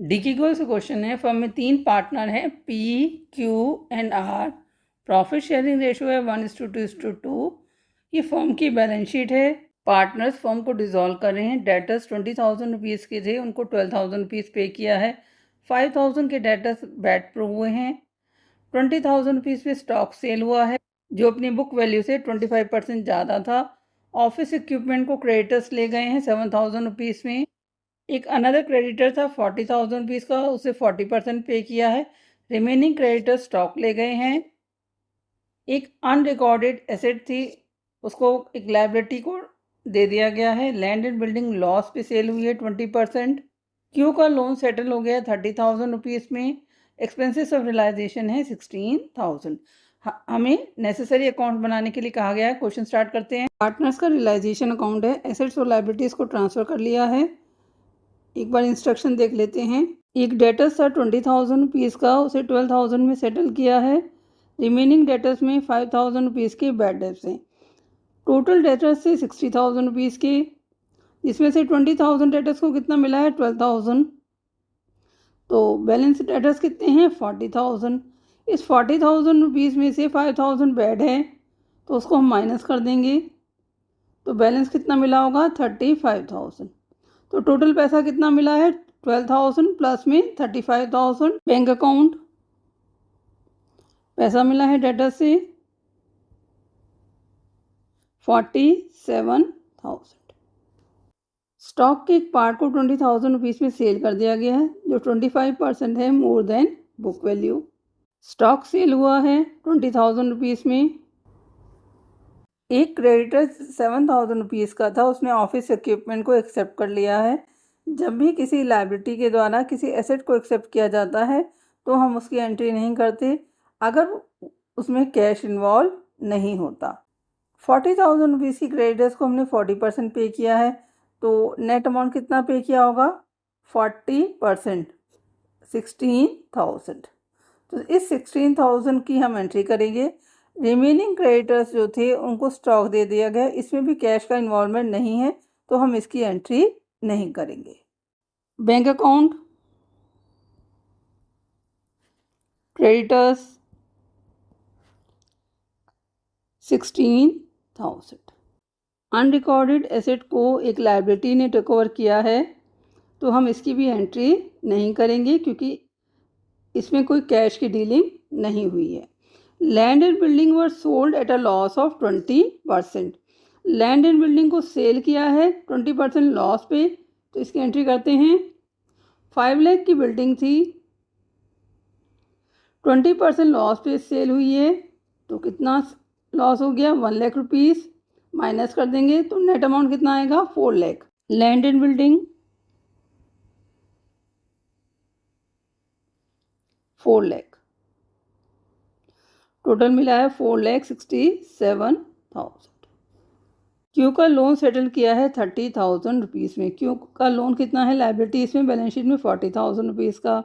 D की गोल से question है, फर्म में 3 पार्टनर हैं P, Q and R. Profit sharing ratio है 1:2:2। ये फर्म की बैलेंस शीट है। पार्टनर्स फर्म को डिसॉल्व कर रहे हैं। डेटर्स 20,000 रुपीज़ के थे, उनको 12,000 रुपीज़ पे किया है। 5,000 के डेटर्स बैड प्रूव हुए हैं। 20,000 रुपीज़ पे स्टॉक सेल हुआ है जो अपनी बुक वैल्यू से 25% ज़्यादा था। ऑफिस इक्विपमेंट को क्रेडिटर्स ले गए हैं 7,000 रुपीज़ में। एक अनदर क्रेडिटर था 40,000 रुपीज़ का, उसे 40% पे किया है। रिमेनिंग क्रेडिटर स्टॉक ले गए हैं। एक अनरिकॉर्डेड एसेट थी, उसको एक लाइबिलिटी को दे दिया गया है। लैंड एंड बिल्डिंग लॉस पे सेल हुई है 20%। क्यू का लोन सेटल हो गया 30,000 रुपीज़ में। एक्सपेंसेस ऑफ रियलाइजेशन है 16,000। हमें नेसेसरी अकाउंट बनाने के लिए कहा गया है। क्वेश्चन स्टार्ट करते हैं। पार्टनर्स का रियलाइजेशन अकाउंट है। एसेट्स और लाइबिलिटीज़ को ट्रांसफ़र कर लिया है। एक बार इंस्ट्रक्शन देख लेते हैं। एक डेटर्स था 20,000 रुपीज़ का, उसे 12,000 में सेटल किया है। रिमेनिंग डेटर्स में 5,000 रुपीज़ के बैड डेट्स हैं। टोटल डेटर्स से 60,000 रुपीज़ के, इसमें से 20,000 डेटर्स को कितना मिला है 12,000, तो बैलेंस डेटर्स कितने हैं 40,000। इस 40,000 रुपीज़ में से 5,000 बैड है तो उसको हम माइनस कर देंगे, तो बैलेंस कितना मिला होगा 35,000। तो टोटल पैसा कितना मिला है 12,000 प्लस में 35,000। बैंक अकाउंट पैसा मिला है डेटर से 47,000। स्टॉक के एक पार्ट को 20,000 रुपीज़ में सेल कर दिया गया है जो 25% है more than book value. Stock sale हुआ है 20,000 रुपीज़ में। एक क्रेडिटर 7,000 रुपीज़ का था, उसने ऑफिस इक्विपमेंट को एक्सेप्ट कर लिया है। जब भी किसी लाइबिलिटी के द्वारा किसी एसेट को एक्सेप्ट किया जाता है तो हम उसकी एंट्री नहीं करते अगर उसमें कैश इन्वॉल्व नहीं होता। 40,000 रुपीज़ की क्रेडिटर्स को हमने 40% पे किया है, तो नेट अमाउंट कितना पे किया होगा 40%, 16,000। तो इस 16,000 की हम एंट्री करेंगे। रिमेनिंग क्रेडिटर्स जो थे उनको स्टॉक दे दिया गया, इसमें भी कैश का इन्वॉल्वमेंट नहीं है तो हम इसकी एंट्री नहीं करेंगे। Bank account creditors 16,000। Unrecorded asset को एक लाइबिलिटी ने टेक ओवर किया है तो हम इसकी भी एंट्री नहीं करेंगे क्योंकि इसमें कोई कैश की डीलिंग नहीं हुई है। Land and building were sold at a loss of 20%। Land and building को सेल किया है 20% लॉस पे, तो इसकी एंट्री करते हैं। 5 लाख की बिल्डिंग थी, 20% लॉस पे सेल हुई है, तो कितना लॉस हो गया 1 लाख रुपीज़। माइनस कर देंगे तो नेट अमाउंट कितना आएगा 4 lakh. Land and building 4 lakh, total मिला है 4,67,000। क्यू का लोन सेटल किया है 30,000 रुपीज़ में। क्यू का लोन कितना है लाइबिलिटी, इसमें बैलेंस शीट में 40,000 रुपीज़ का।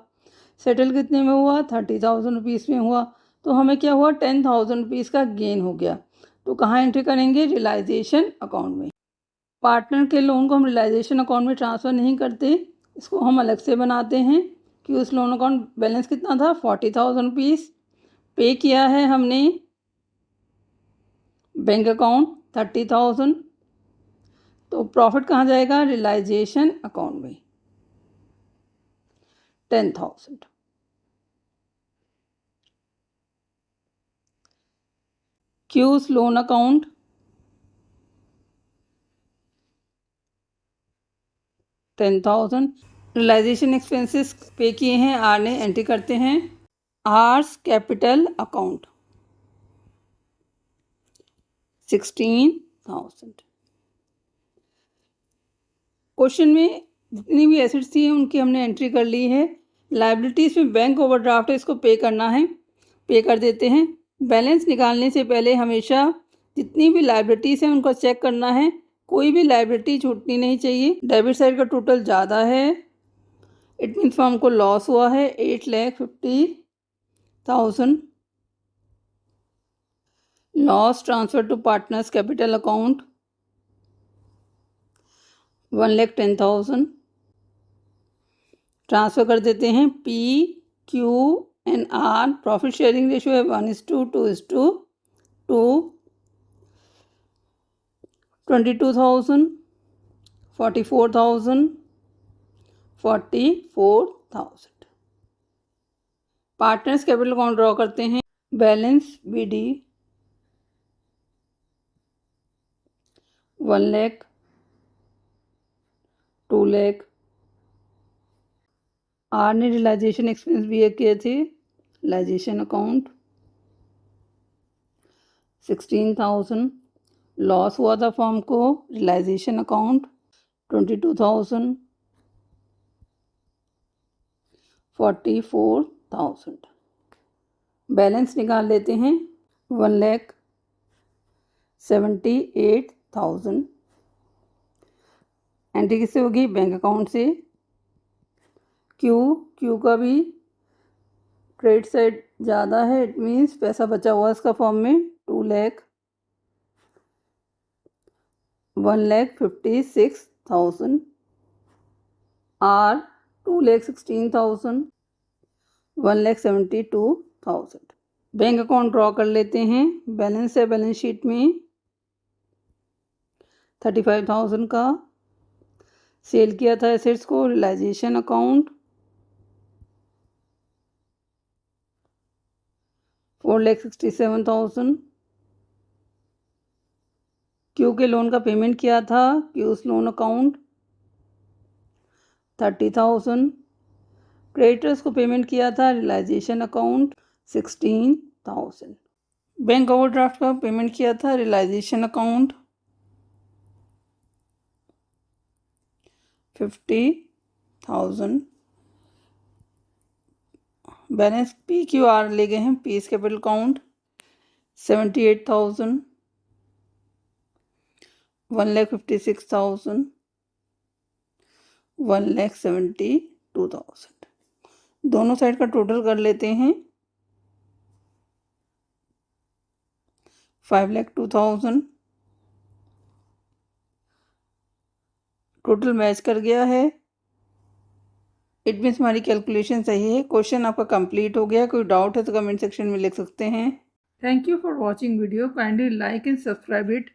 सेटल कितने में हुआ 30,000 रुपीज़ में हुआ, तो हमें क्या हुआ 10,000 रुपीज़ का गेन हो गया। तो कहाँ एंट्री करेंगे रियलाइजेशन अकाउंट में। पार्टनर के लोन को हम रियलाइजेशन अकाउंट में ट्रांसफ़र नहीं करते, इसको हम अलग से बनाते हैं कि उस लोन अकाउंट बैलेंस कितना था 40,000 रुपीज़। पे किया है हमने बैंक अकाउंट 30,000, तो प्रॉफिट कहाँ जाएगा रियलाइजेशन अकाउंट में 10,000। Q's loan account 10,000। Realisation expenses pay किए हैं, आर ने एंट्री करते हैं। Hours capital account 16,000। क्वेश्चन में जितनी भी एसेट्स थी उनकी हमने एंट्री कर ली है। लाइबिलिटीज़ में बैंक ओवरड्राफ्ट है, इसको पे करना है, पे कर देते हैं। बैलेंस निकालने से पहले हमेशा जितनी भी लाइबिलिटीज़ हैं उनको चेक करना है, कोई भी लाइबिलिटी छूटनी नहीं चाहिए। डेबिट साइड का टोटल ज़्यादा है, इट मीन्स फर्म को लॉस हुआ है 8,50,000। Loss transfer to partners capital account 1,10,000। Transfer कर देते हैं। P, Q and R profit sharing ratio है 1:2 22,000, 44,000, 44,000। पार्टनर्स कैपिटल अकाउंट ड्रॉ करते हैं। Balance BD 1 lakh, 2 lakh. R ने रियलाइजेशन एक्सपेंस भी किए थे। Realisation account 16,000। लॉस हुआ था फर्म को। Realisation account 22,000, 44,000। बैलेंस निकाल लेते हैं। 1,78,000। एंट्री किससे होगी? बैंक अकाउंट से। क्यू का भी क्रेडिट साइड ज़्यादा है, इट मीन्स पैसा बचा हुआ इसका फॉर्म में 2 lakh. 1,56,000। R 2,16,000। 1,72,000। Bank account draw कर लेते हैं। बैलेंस है बैलेंस शीट में 35,000 का। सेल किया था एसेट्स को। Realisation account 4,67,000। क्यू के लोन का पेमेंट किया था। Q's loan account 30,000। क्रेडिटर्स को पेमेंट किया था। Realisation account 16,000। बैंक ओवरड्राफ्ट का पेमेंट किया था। Realisation account 50,000। बैलेंस PQR ले गए हैं। Piece capital account 78,000। 1,56,000। 1,72,000। दोनों साइड का टोटल कर लेते हैं। 5,02,000। टोटल मैच कर गया है। इट मीन्स हमारी कैलकुलेशन सही है। क्वेश्चन आपका कंप्लीट हो गया। कोई डाउट है तो कमेंट सेक्शन में लिख सकते हैं। Thank you for watching video. Kindly like and subscribe it.